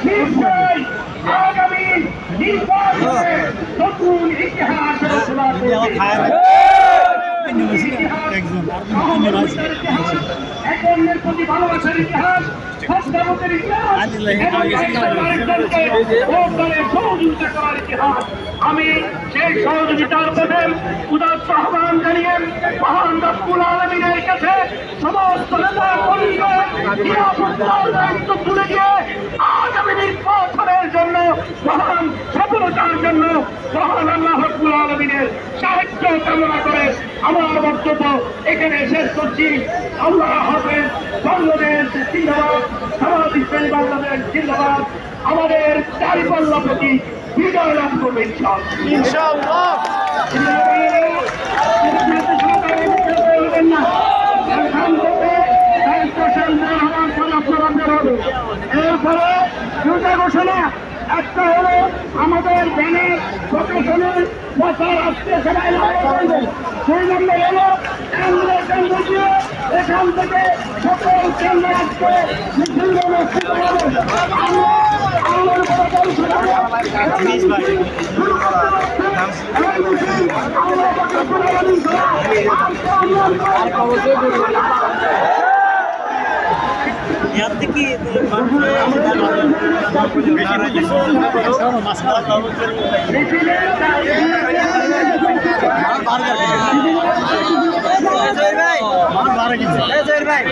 নিশ্চয়ই আগামী নির্বাচনে নতুন ইতিহাস রচনা করবে। একজনের প্রতি ভালোবাসার ইতিহাস, সহযোগিতার ইতিহাস, সহযোগিতা করার ইতিহাস। আমি সেই সহযোগিতার পথে উদাত্ত আহ্বান জানিয়ে মহান রব্বুল আলামিনের কাছে সমস্ত নেতা কর্মীদের নিরাপত্তার দায়িত্ব তুলে দিয়ে আগামী নির্বাচনের জন্য মহান সফলতার জন্য মহান আল্লাহ রব্বুল আলামিনের সাহায্য কামনা করে আমার বক্তব্য এখানে শেষ করছি। আল্লাহ হাফেজ। বাংলাদেশ জিন্দাবাদ, সমাজ ইসলামী বাংলাদেশ জিন্দাবাদ। আমাদের চারিপাল্লা প্রতি বিজয় লাভ করবে ইনশাআল্লাহ। এরপরে দুটা ঘোষণা, একটা হলো আমাদের ব্যানের প্রশাসনের বছর আসতে সবাই করবে। 2 নম্বর হলো কেন্দ্রীয় এখান থেকে সকল কেন্দ্র আসতে মিছিল অনুষ্ঠিত হবে। ভাই